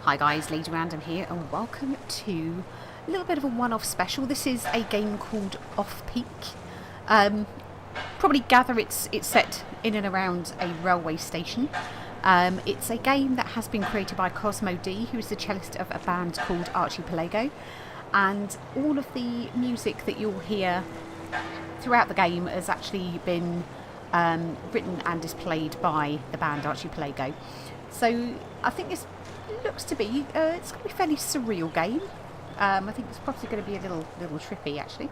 Hi guys, Lady Random here and welcome to a little bit of a one-off special. This is a game called Off Peak. Probably gather it's set in and around a railway station. It's a game that has been created by Cosmo D, who is the cellist of a band called Archie Pelago, and all of the music that you'll hear throughout the game has actually been written and displayed by the band Archie Pelago. So I think this looks to be it's going to be a fairly surreal game. I think it's probably going to be a little trippy actually.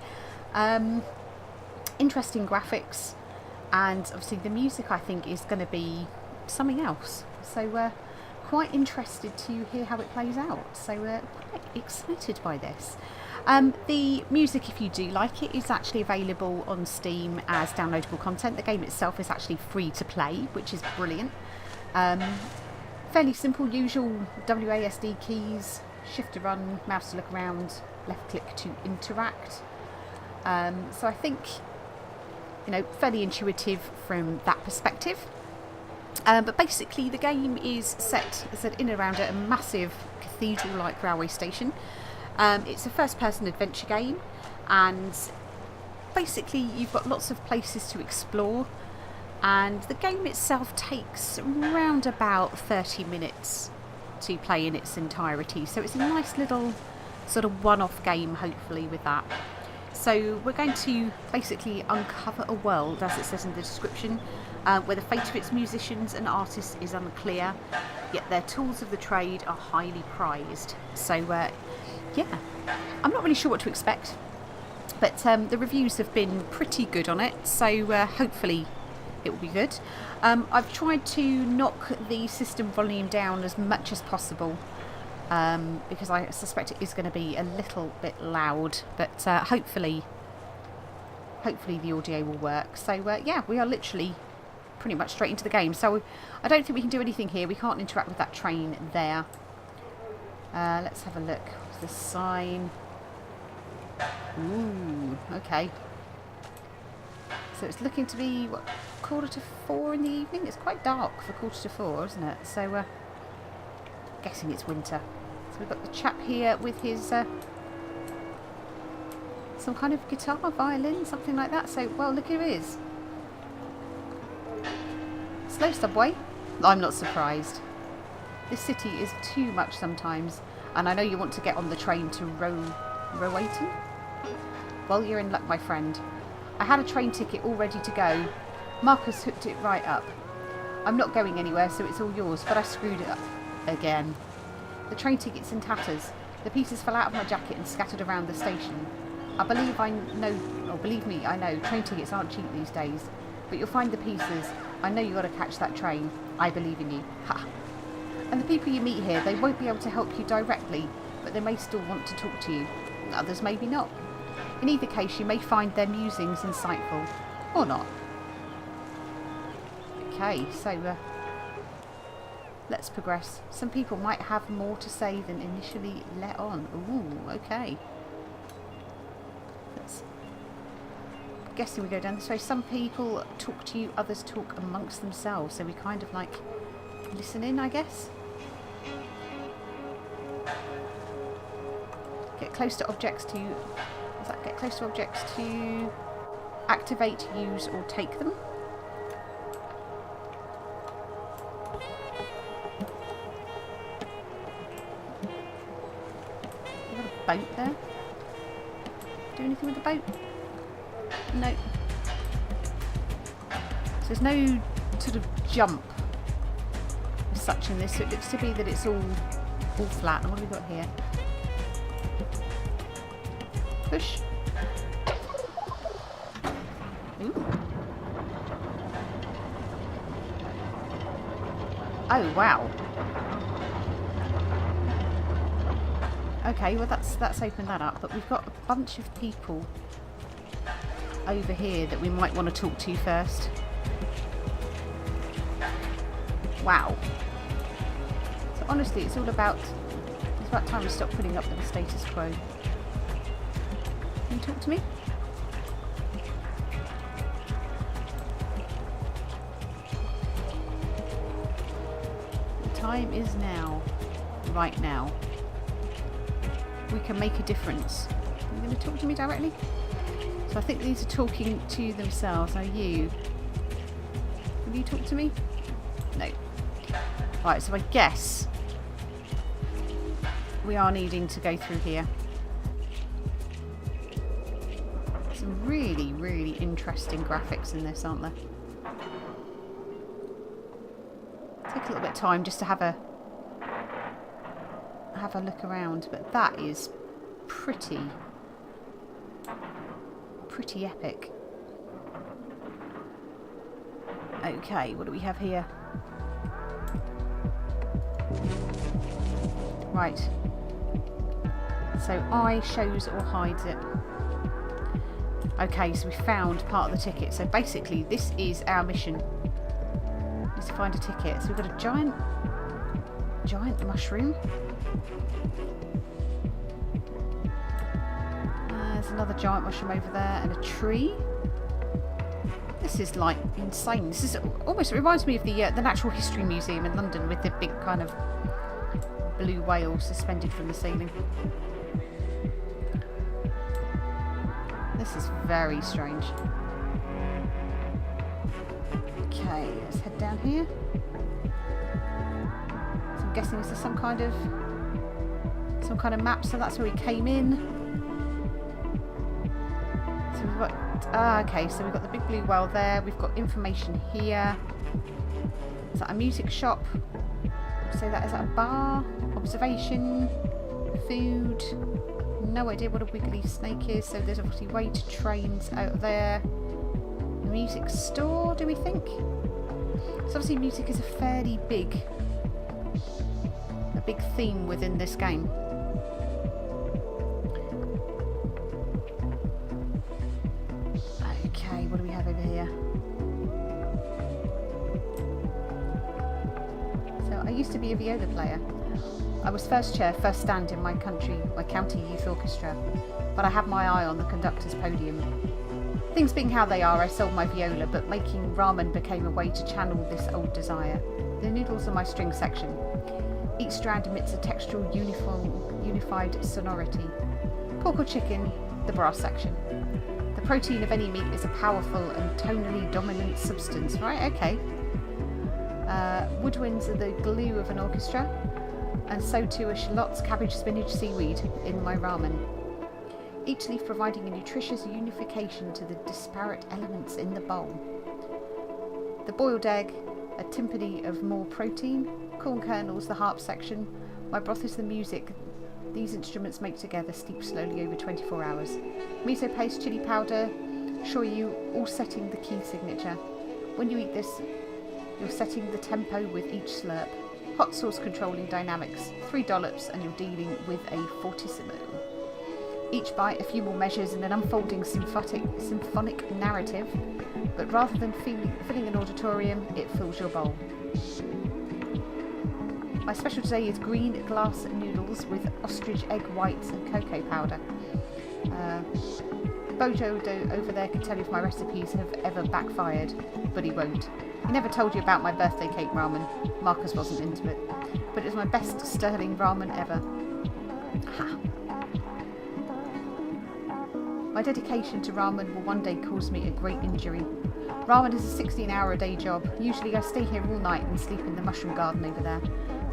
Interesting graphics, and obviously the music I think is going to be something else. So quite interested to hear how it plays out. So quite excited by this. The music, if you do like it, is actually available on Steam as downloadable content. The game itself is actually free to play, which is brilliant. Fairly simple, usual WASD keys, shift to run, mouse to look around, left click to interact. So I think, fairly intuitive from that perspective. But basically the game is set in and around a massive cathedral-like railway station. It's a first-person adventure game, and basically you've got lots of places to explore, and the game itself takes around about 30 minutes to play in its entirety, so it's a nice little sort of one-off game hopefully with that. So we're going to basically uncover a world, as it says in the description, where the fate of its musicians and artists is unclear, yet their tools of the trade are highly prized. So yeah, I'm not really sure what to expect, but the reviews have been pretty good on it, so hopefully it will be good. I've tried to knock the system volume down as much as possible, because I suspect it is going to be a little bit loud, but hopefully the audio will work. So yeah, we are literally pretty much straight into the game. So I don't think we can do anything here. We can't interact with that train there. Let's have a look. What's the sign? Ooh, okay. So it's looking to be, what, 4:45 in the evening? It's quite dark for 4:45, isn't it? So guessing it's winter. So we've got the chap here with his some kind of guitar, violin, something like that. So, well, look who it is. Slow subway. I'm not surprised. This city is too much sometimes, and I know you want to get on the train to Rowayton. Well, you're in luck, my friend. I had a train ticket all ready to go. Marcus hooked it right up. I'm not going anywhere, so it's all yours, but I screwed it up again. The train ticket's in tatters. The pieces fell out of my jacket and scattered around the station. Believe me, I know, train tickets aren't cheap these days, but you'll find the pieces. I know you got to catch that train. I believe in you. Ha! And the people you meet here, they won't be able to help you directly, but they may still want to talk to you. Others maybe not. In either case, you may find their musings insightful. Or not. Okay, so let's progress. Some people might have more to say than initially let on. Ooh, okay. I'm guessing we go down this way. Some people talk to you, others talk amongst themselves. So we kind of like listen in, I guess. Get close to objects to... Does that get close to objects to activate, use, or take them? You got a boat there? Do anything with the boat? No. So there's no sort of jump as such in this. So it looks to be that it's all flat. And what have we got here? Push. Ooh. Oh wow. Okay, well that's opened that up, but we've got a bunch of people over here that we might want to talk to first. Wow. So honestly, it's about time we stop putting up with the status quo. Can you talk to me? The time is now. right now, we can make a difference. Are you going to talk to me directly? So I think these are talking to themselves. Are you? Will you talk to me? No. Right, so I guess we are needing to go through here. Some really, really interesting graphics in this, aren't there? Take a little bit of time just to have a look around, but that is pretty epic. Okay, what do we have here? Right. So I shows or hides it. Okay, so we found part of the ticket. So basically this is our mission. Is to find a ticket. So we've got a giant mushroom. There's another giant mushroom over there and a tree. This is like insane. This is almost, it reminds me of the Natural History Museum in London with the big kind of blue whale suspended from the ceiling. This is very strange. Okay, let's head down here. So I'm guessing this is some kind of map, so that's where we came in. So we've got okay, so we've got the big blue whale there, we've got information here. Is that a music shop? So that is that a bar? Observation? Food? No idea what a wiggly snake is, so there's obviously way to trains out there. A music store, do we think? So obviously music is a fairly big theme within this game. Okay, what do we have over here? So I used to be a viola player. I was first chair, first stand in my county youth orchestra, but I had my eye on the conductor's podium. Things being how they are, I sold my viola, but making ramen became a way to channel this old desire. The noodles are my string section. Each strand emits a textural, unified sonority. Pork or chicken, the brass section. The protein of any meat is a powerful and tonally dominant substance. Right, okay. Woodwinds are the glue of an orchestra, and so too are shallots, cabbage, spinach, seaweed in my ramen. Each leaf providing a nutritious unification to the disparate elements in the bowl. The boiled egg, a timpani of more protein, corn kernels, the harp section, my broth is the music these instruments make together, steep slowly over 24 hours. Miso paste, chili powder, shoyu, all setting the key signature. When you eat this, you're setting the tempo with each slurp. Hot sauce controlling dynamics, 3 dollops and you're dealing with a fortissimo. Each bite a few more measures in an unfolding symphonic narrative, but rather than filling an auditorium, it fills your bowl. My special today is green glass noodles with ostrich egg whites and cocoa powder. Bojo over there can tell you if my recipes have ever backfired, but he won't. He never told you about my birthday cake ramen. Marcus wasn't into it, but it was my best sterling ramen ever. Ha! My dedication to ramen will one day cause me a great injury. Ramen is a 16-hour-a-day job. Usually I stay here all night and sleep in the mushroom garden over there.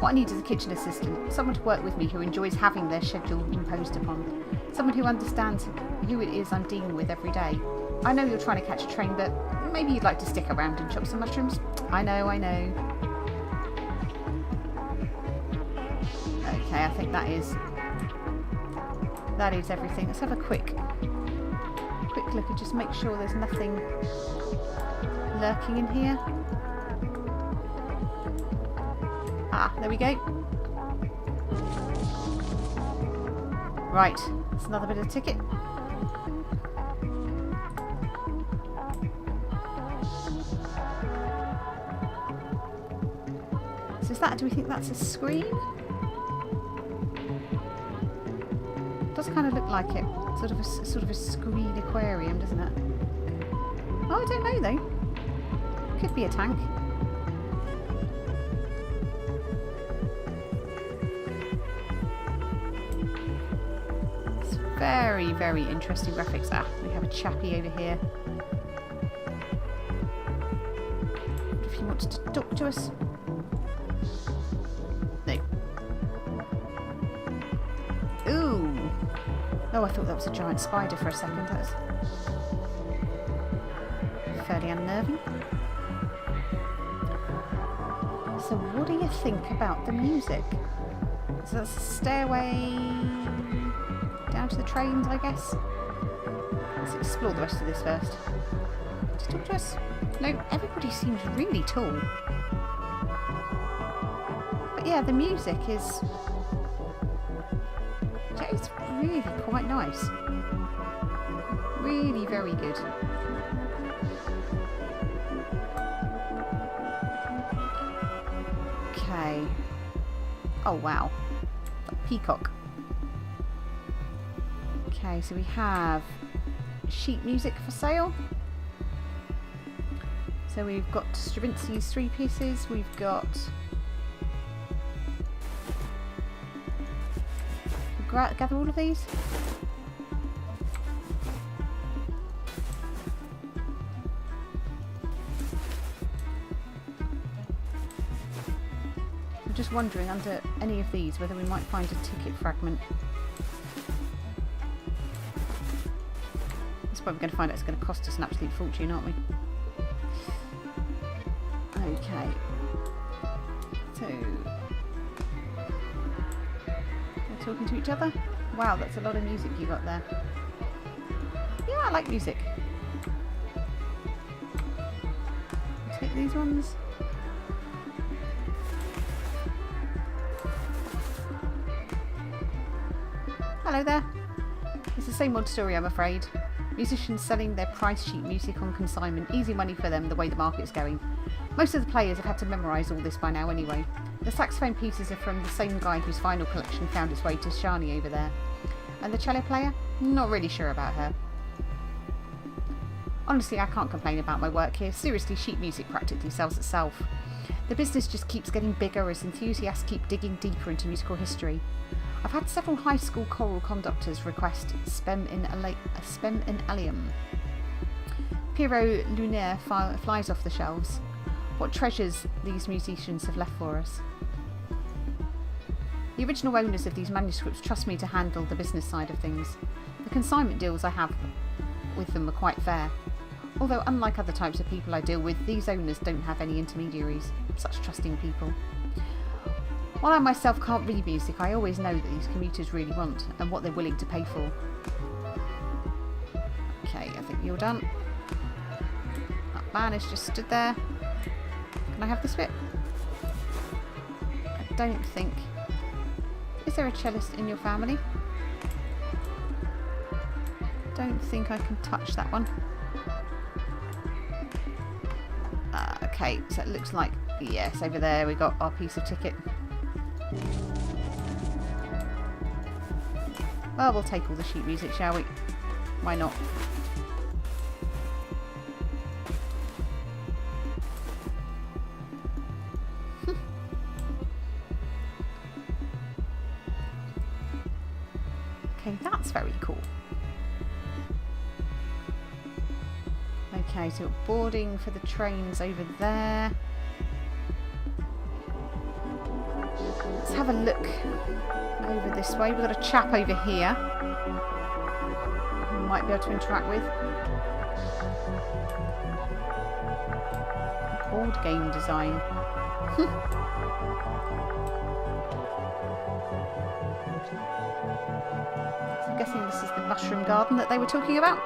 What I need is a kitchen assistant, someone to work with me who enjoys having their schedule imposed upon, someone who understands who it is I'm dealing with every day. I know you're trying to catch a train, but maybe you'd like to stick around and chop some mushrooms? I know. Okay, I think that is everything. Let's have a quick look and just make sure there's nothing lurking in here. Ah, there we go. Right, that's another bit of ticket. So is that, do we think that's a screen? It does kind of look like it. Sort of a screen aquarium, doesn't it? Oh, I don't know though. Could be a tank. Very, very interesting graphics. Ah, we have a chappie over here. If he wants to talk to us. No. Ooh. Oh, I thought that was a giant spider for a second. That was fairly unnerving. So what do you think about the music? So that's a stairway down to the trains, I guess. Let's explore the rest of this first. Just talk to us. No, everybody seems really tall. But yeah, the music is... it's really quite nice. Really very good. Okay. Oh wow. Peacock. Okay, so we have sheet music for sale. So we've got Stravinsky's 3 pieces. We've got gather all of these. I'm just wondering under any of these whether we might find a ticket fragment. That's probably going to find out it's going to cost us an absolute fortune, aren't we? Okay. So they're talking to each other. Wow, that's a lot of music you got there. Yeah, I like music. I'll take these ones. Hello there. It's the same old story, I'm afraid. Musicians selling their price sheet music on consignment. Easy money for them, the way the market's going. Most of the players have had to memorise all this by now anyway. The saxophone pieces are from the same guy whose final collection found its way to Shani over there. And the cello player? Not really sure about her. Honestly, I can't complain about my work here. Seriously, sheet music practically sells itself. The business just keeps getting bigger as enthusiasts keep digging deeper into musical history. I've had several high school choral conductors request spem in alium. Pierrot Lunaire flies off the shelves. What treasures these musicians have left for us. The original owners of these manuscripts trust me to handle the business side of things. The consignment deals I have with them are quite fair. Although unlike other types of people I deal with, these owners don't have any intermediaries. Such trusting people. While I myself can't read music, I always know that these commuters really want and what they're willing to pay for. Okay, I think you're done. That man has just stood there. Can I have this bit? I don't think. Is there a cellist in your family? Don't think I can touch that one. Okay, so it looks like, yes, over there we got our piece of ticket. Well, we'll take all the sheet music, shall we? Why not? Okay, that's very cool. Okay, so boarding for the trains over there. Let's have a look over this way. We've got a chap over here we might be able to interact with. Board game design. So I'm guessing this is the mushroom garden that they were talking about.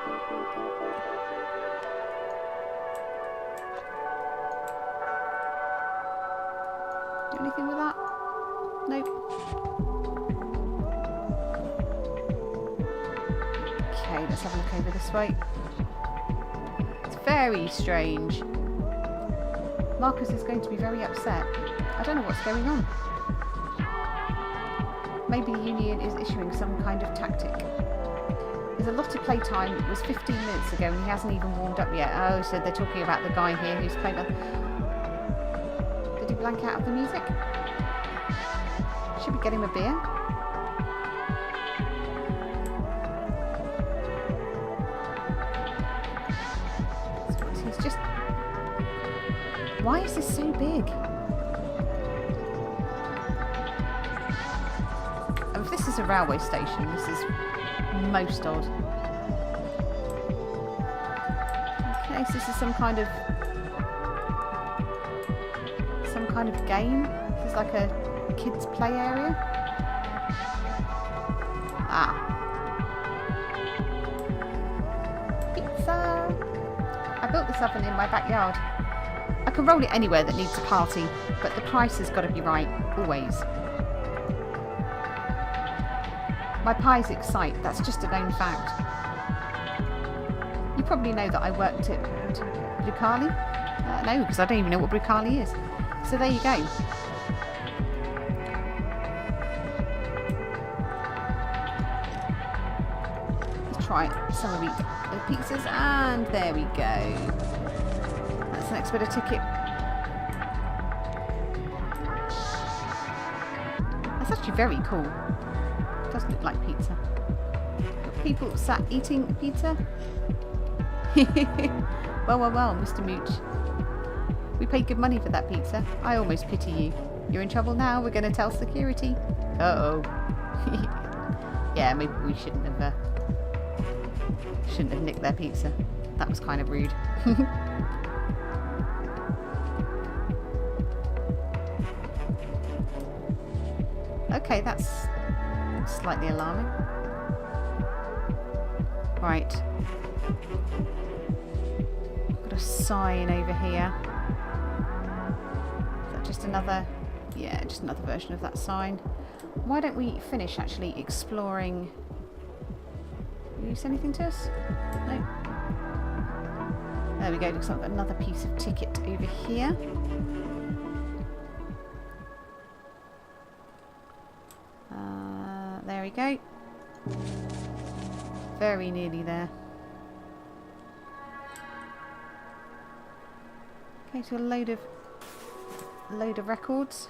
Do anything with that? Nope. Okay, let's have a look over this way. It's very strange. Marcus is going to be very upset. I don't know what's going on. Maybe the Union is issuing some kind of tactic. There's a lot of playtime. It was 15 minutes ago and he hasn't even warmed up yet. Oh, so they're talking about the guy here who's playing the... Did he blank out of the music? Should we get him a beer? Why is this so big? If this is a railway station, this is most odd. Okay, so this is some kind of game. This is like a kids' play area. Ah. Pizza! I built this oven in my backyard. I can roll it anywhere that needs a party, but the price has got to be right, always. My pies excite, that's just a known fact. You probably know that I worked at Brucali. No, because I don't even know what Brucali is. So there you go. Let's try some of the pizzas, and there we go. That's the next bit of ticket. That's actually very cool. It does look like pizza. People sat eating pizza. Well, Mr. Mooch. We paid good money for that pizza. I almost pity you. You're in trouble now. We're going to tell security. Uh-oh. Yeah, maybe we shouldn't have nicked their pizza. That was kind of rude. Okay, that's slightly alarming. Right. Got a sign over here. Just another, yeah, just another version of that sign. Why don't we finish actually exploring? Will you say anything to us? No. There we go. Looks like another piece of ticket over here. There we go. Very nearly there. Okay, so a load of records.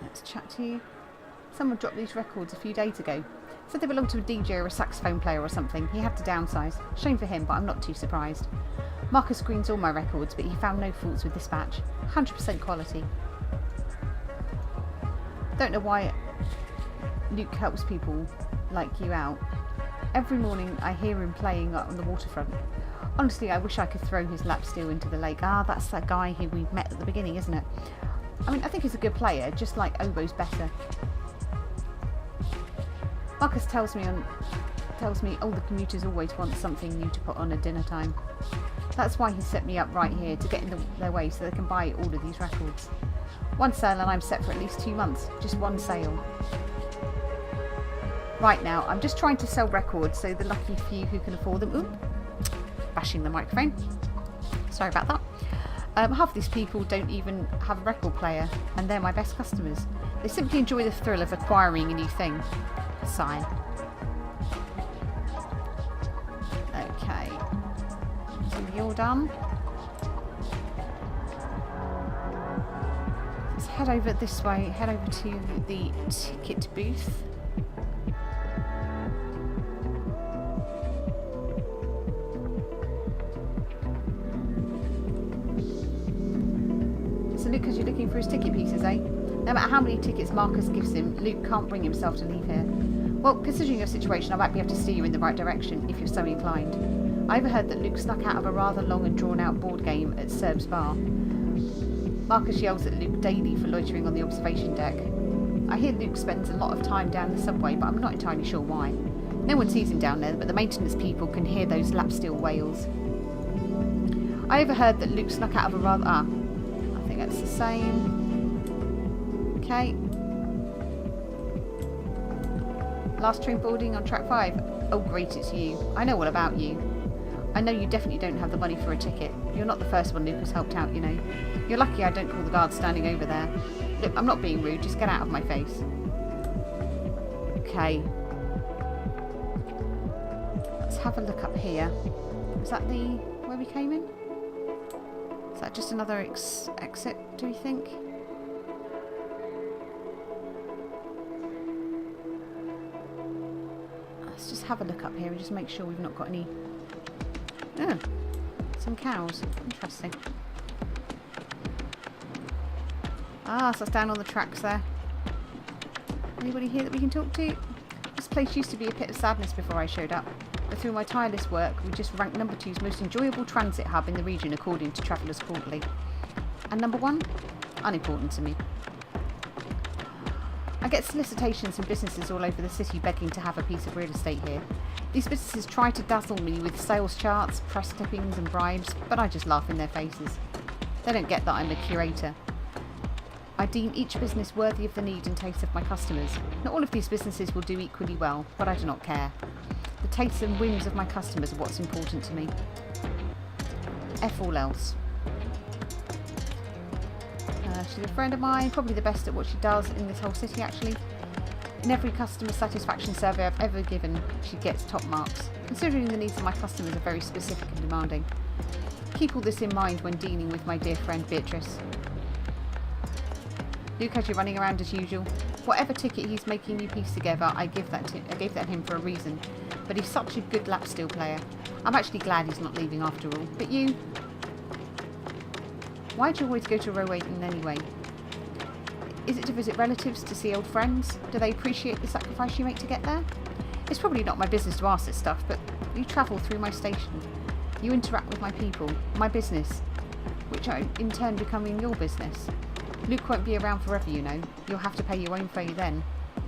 Let's chat to you. Someone dropped these records a few days ago. Said they belonged to a DJ or a saxophone player or something. He had to downsize. Shame for him, but I'm not too surprised. Marcus screens all my records, but he found no faults with this batch. 100% quality. Don't know why Luke helps people like you out. Every morning I hear him playing on the waterfront. Honestly, I wish I could throw his lap steel into the lake. Ah, that's that guy who we met at the beginning, isn't it? I mean, I think he's a good player, just like Oboe's better. Marcus tells me all the commuters always want something new to put on at dinner time. That's why he set me up right here, to get in their way so they can buy all of these records. One sale and I'm set for at least 2 months. Just one sale. Right now, I'm just trying to sell records so the lucky few who can afford them... Ooh, bashing the microphone. Sorry about that. Half of these people don't even have a record player, and they're my best customers. They simply enjoy the thrill of acquiring a new thing. Sigh. Okay. So you're done. Let's head over this way. Head over to the ticket booth. Because you're looking for his ticket pieces, eh? No matter how many tickets Marcus gives him, Luke can't bring himself to leave here. Well, considering your situation, I might be able to steer you in the right direction, if you're so inclined. I overheard that Luke snuck out of a rather long and drawn-out board game at Serb's bar. Marcus yells at Luke daily for loitering on the observation deck. I hear Luke spends a lot of time down the subway, but I'm not entirely sure why. No one sees him down there, but the maintenance people can hear those lap-steel wails. I overheard that Luke snuck out of a rather... I think that's the same. Okay. Last train boarding on track 5. Oh great, it's you. I know all about you. I know you definitely don't have the money for a ticket. You're not the first one Luke has helped out, you know. You're lucky I don't call the guard standing over there. Look, I'm not being rude, just get out of my face. Okay. Let's have a look up here. Is that the... where we came in? Is that just another exit, do you think? Let's just have a look up here and just make sure we've not got any... Oh, Some cows. Interesting. Ah, so it's down on the tracks there. Anybody here that we can talk to? This place used to be a pit of sadness before I showed up, but through my tireless work, we just ranked number 2's most enjoyable transit hub in the region according to Travellers Quarterly. And number 1? Unimportant to me. I get solicitations from businesses all over the city begging to have a piece of real estate here. These businesses try to dazzle me with sales charts, press clippings and bribes, but I just laugh in their faces. They don't get that I'm a curator. I deem each business worthy of the need and taste of my customers. Not all of these businesses will do equally well, but I do not care. The tastes and whims of my customers are what's important to me. F all else. She's a friend of mine, probably the best at what she does in this whole city actually. In every customer satisfaction survey I've ever given, she gets top marks, considering the needs of my customers are very specific and demanding. Keep all this in mind when dealing with my dear friend Beatrice. Luke has you running around as usual. Whatever ticket he's making you piece together, I gave that to him for a reason. But he's such a good lap steel player. I'm actually glad he's not leaving after all. But you? Why do you always go to Rowaden anyway? Is it to visit relatives, to see old friends? Do they appreciate the sacrifice you make to get there? It's probably not my business to ask this stuff, but you travel through my station. You interact with my people, my business, which are in turn becoming your business. Luke won't be around forever, you know. You'll have to pay your own fare then.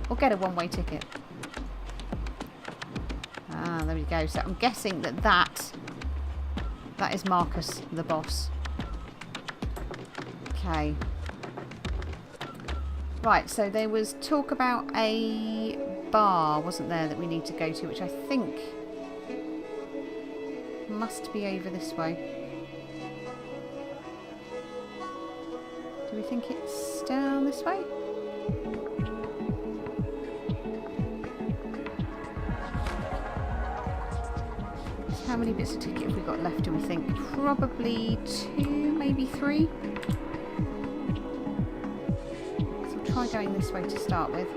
Or get a one-way ticket. Ah, there we go. So I'm guessing that is Marcus, the boss. Okay. Right, so there was talk about a bar, wasn't there, that we need to go to, which I think must be over this way. Do we think it's down this way? So how many bits of ticket have we got left, do we think? Probably 2, maybe 3. So we'll try going this way to start with.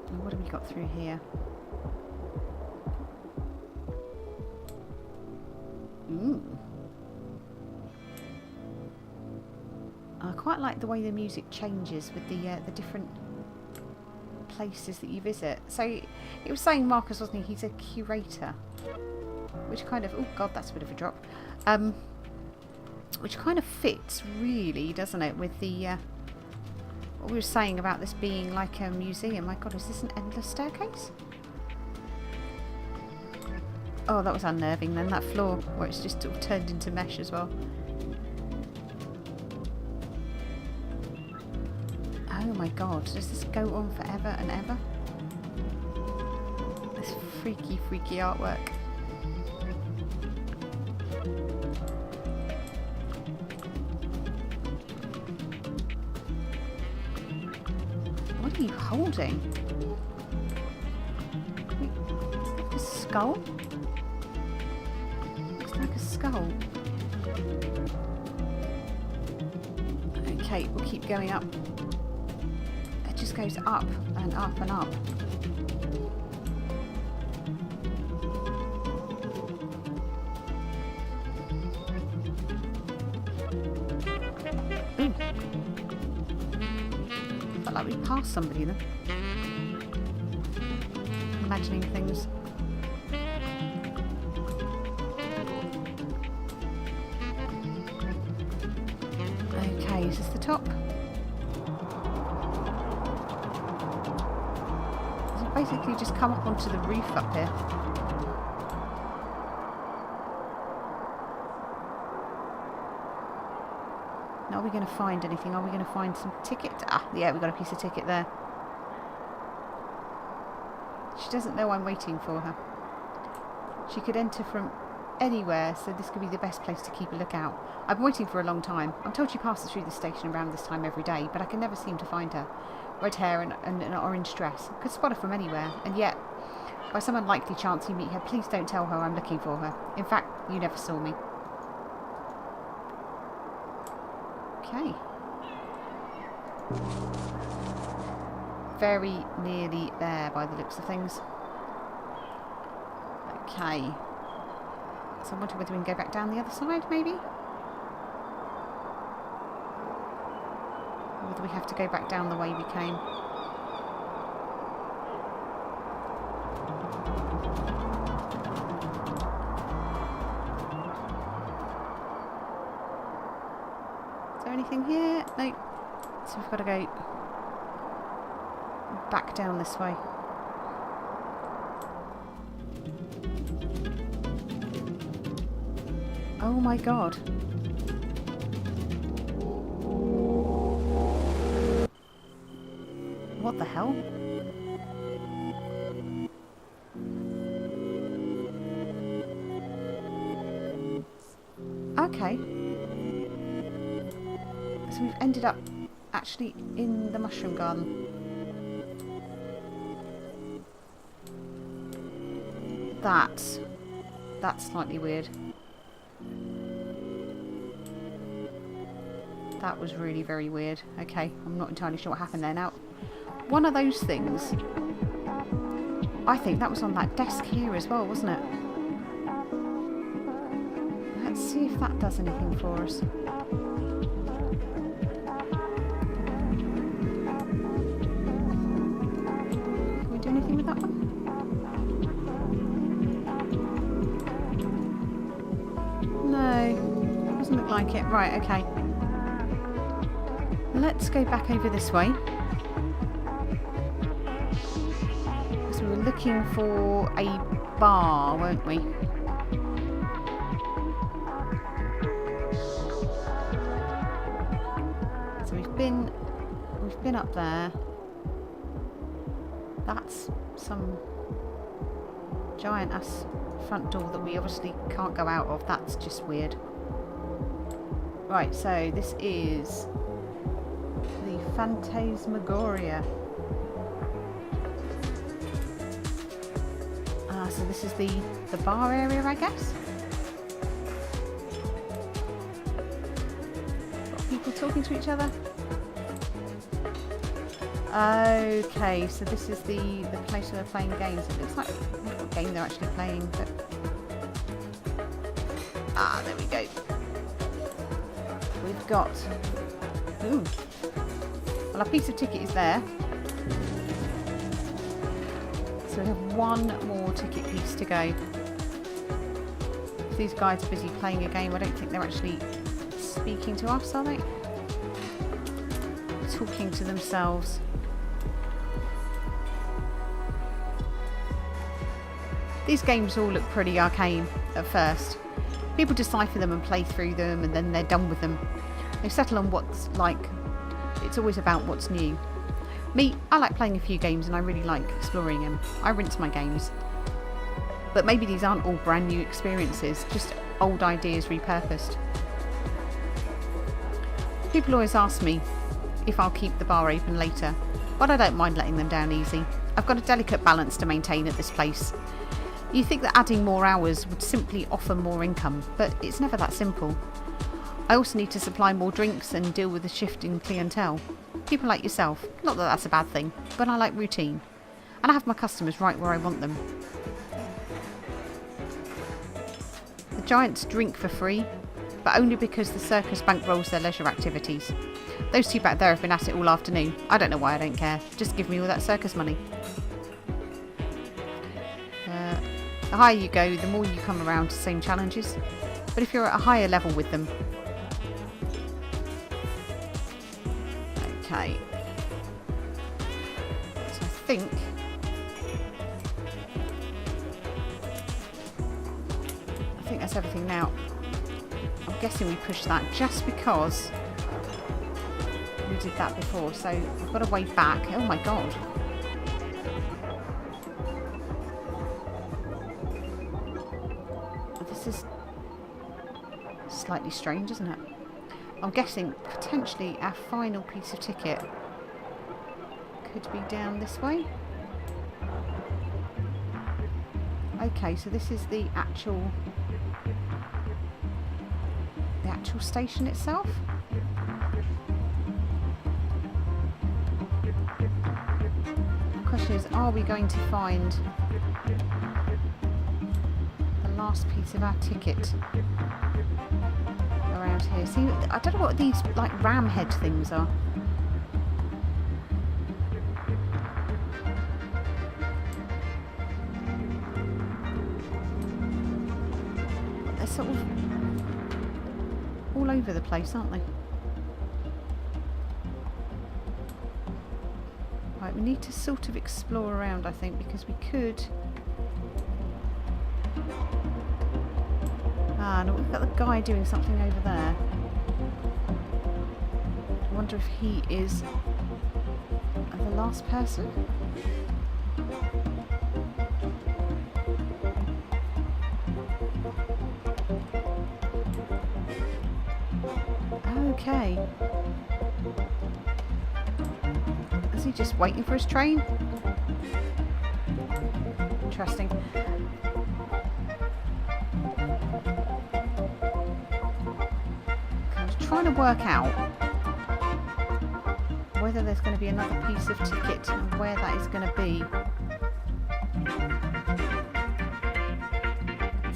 And what have we got through here? I quite like the way the music changes with the different places that you visit. So it was saying Marcus, wasn't he? He's a curator, which kind of, oh god, that's a bit of a drop. Which kind of fits really, doesn't it, with the what we were saying about this being like a museum. My god, is this an endless staircase? Oh, that was unnerving then, that floor where it's just sort of turned into mesh as well. Oh my god, does this go on forever and ever? This freaky, freaky artwork. What are you holding? Is that a skull? Like a skull. Okay, we'll keep going up. It just goes up and up and up. Ooh. Felt like we passed somebody then. Imagining things. Is this the top? So basically just come up onto the roof up here. Now are we going to find anything? Are we going to find some ticket? Ah, yeah, we've got a piece of ticket there. She doesn't know I'm waiting for her. She could enter from anywhere, so this could be the best place to keep a lookout. I've been waiting for a long time. I'm told she passes through the station around this time every day, but I can never seem to find her. Red hair and an orange dress. Could spot her from anywhere, and yet, by some unlikely chance you meet her, please don't tell her I'm looking for her. In fact, you never saw me. Okay. Very nearly there by the looks of things. Okay. So I wonder whether we can go back down the other side, maybe? Or whether we have to go back down the way we came. Is there anything here? No. So we've got to go back down this way. Oh my god. What the hell? Okay. So we've ended up actually in the mushroom garden. That's slightly weird. That was really very weird. Okay, I'm not entirely sure what happened there. Now, one of those things, I think that was on that desk here as well, wasn't it? Let's see if that does anything for us. Can we do anything with that one? No, doesn't look like it. Right, okay. Let's go back over this way. Because we were looking for a bar, weren't we? So we've been up there. That's some giant ass front door that we obviously can't go out of. That's just weird. Right, so this is the Phantasmagoria. So this is the bar area, I guess. Got people talking to each other. Okay, so this is the place where they're playing games. It looks like what game they're actually playing, but there we go. We've got well, our piece of ticket is there. So we have one more ticket piece to go. If these guys are busy playing a game, I don't think they're actually speaking to us, are they? Talking to themselves. These games all look pretty arcane at first. People decipher them and play through them and then they're done with them. They settle on what's like. It's always about what's new. Me, I like playing a few games and I really like exploring them. I rinse my games. But maybe these aren't all brand new experiences, just old ideas repurposed. People always ask me if I'll keep the bar open later, but I don't mind letting them down easy. I've got a delicate balance to maintain at this place. You think that adding more hours would simply offer more income, but it's never that simple. I also need to supply more drinks and deal with the shifting clientele. People like yourself. Not that that's a bad thing, but I like routine. And I have my customers right where I want them. The giants drink for free, but only because the circus bankrolls their leisure activities. Those two back there have been at it all afternoon. I don't know why I don't care. Just give me all that circus money. The higher you go, the more you come around to the same challenges. But if you're at a higher level with them... Okay. So I think that's everything now. I'm guessing we pushed that just because we did that before. So I've got to way back. Oh my god. This is slightly strange, isn't it? I'm guessing potentially our final piece of ticket could be down this way. Okay, so this is the actual station itself. The question is, are we going to find last piece of our ticket around here. See, I don't know what these like ram head things are. They're sort of all over the place, aren't they? Right, we need to sort of explore around, I think, because we could... Ah, no, we've got the guy doing something over there. I wonder if he is the last person? Okay. Is he just waiting for his train? Interesting. I was trying to work out whether there's going to be another piece of ticket and where that is going to be.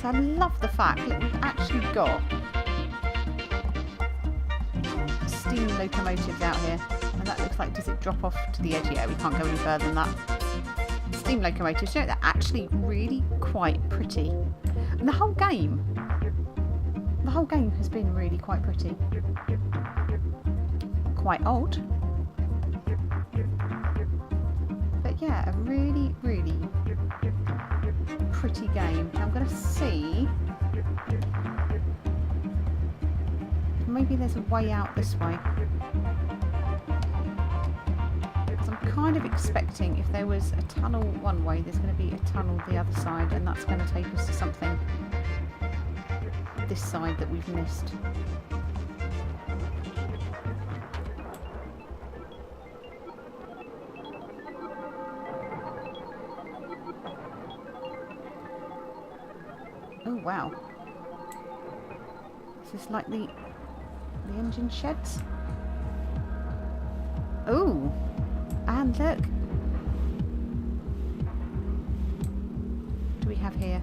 So I love the fact that we've actually got steam locomotives out here. And that looks like, does it drop off to the edge? Yeah, we can't go any further than that. Steam locomotives, you know, they're actually really quite pretty. And the whole game has been really quite pretty. Quite odd. But yeah, a really, really pretty game. I'm going to see... Maybe there's a way out this way. Kind of expecting if there was a tunnel one way, there's going to be a tunnel the other side, and that's going to take us to something this side that we've missed. Oh wow. Is this like the engine sheds? Oh! And look, do we have here?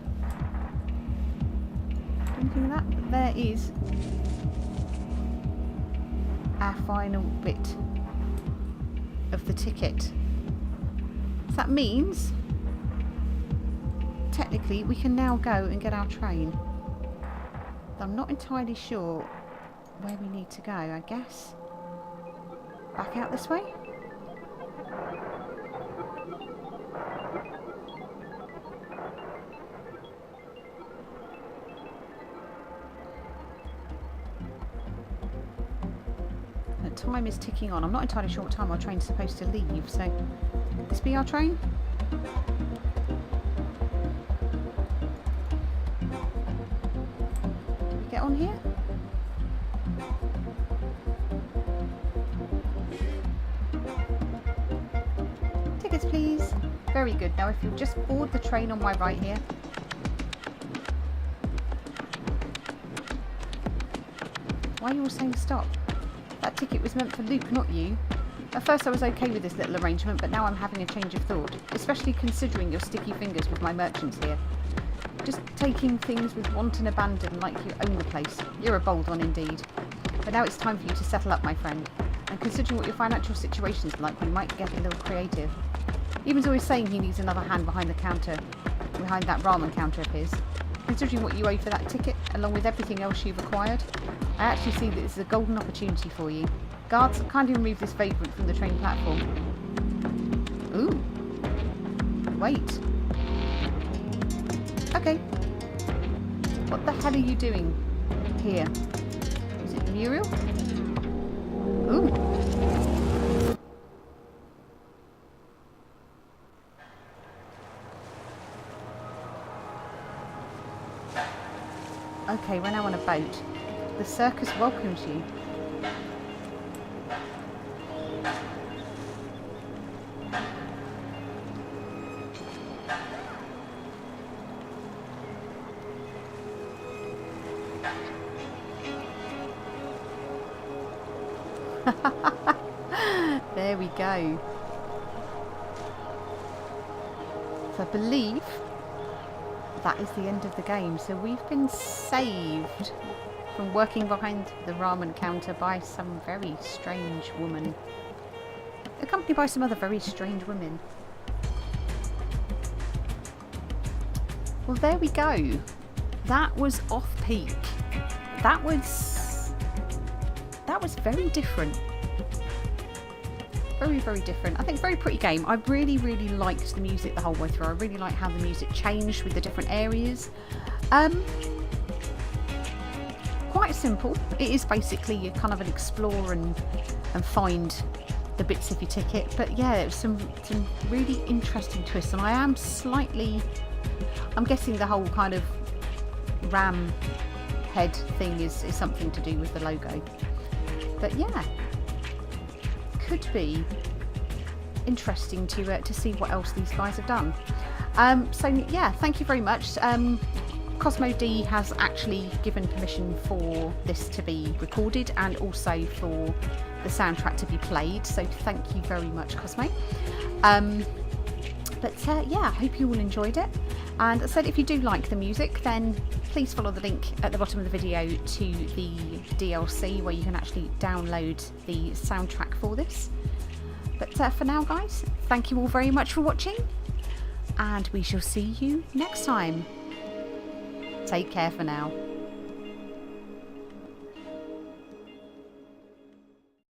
Anything like that? There is our final bit of the ticket. So that means, technically, we can now go and get our train. But I'm not entirely sure where we need to go, I guess. Back out this way? Time is ticking on. I'm not entirely sure what time our train's supposed to leave, so could this be our train? Do we get on here? Tickets please. Very good. Now if you'll just board the train on my right here. Why are you all saying stop? That ticket was meant for Luke, not you. At first I was okay with this little arrangement, but now I'm having a change of thought, especially considering your sticky fingers with my merchants here. Just taking things with wanton abandon like you own the place. You're a bold one indeed. But now it's time for you to settle up, my friend. And considering what your financial situation's like, we might get a little creative. Eben's always saying he needs another hand behind the counter, behind that ramen counter of his. Considering what you owe for that ticket, along with everything else you've acquired, I actually see that this is a golden opportunity for you. Guards, kindly remove this vagrant from the train platform. Ooh. Wait. Okay. What the hell are you doing here? Is it Muriel? Ooh. Okay, we're now on a boat. The circus welcomes you. There we go. So I believe that is the end of the game. So we've been saved from working behind the ramen counter by some very strange woman, accompanied by some other very strange women. Well, there we go. That was off-peak. That was very different. Very, very different. I think very pretty game. I really, really liked the music the whole way through. I really like how the music changed with the different areas. Quite simple. It is basically you kind of an explore and find the bits of your ticket. But yeah, it was some really interesting twists. And I am slightly... I'm guessing the whole kind of ram head thing is something to do with the logo. But yeah, could be interesting to see what else these guys have done. So yeah, thank you very much. Cosmo D has actually given permission for this to be recorded and also for the soundtrack to be played, so thank you very much, Cosmo. Yeah, I hope you all enjoyed it. And as I said, if you do like the music, then please follow the link at the bottom of the video to the DLC where you can actually download the soundtrack for this. But for now, guys, thank you all very much for watching, and we shall see you next time. Take care for now.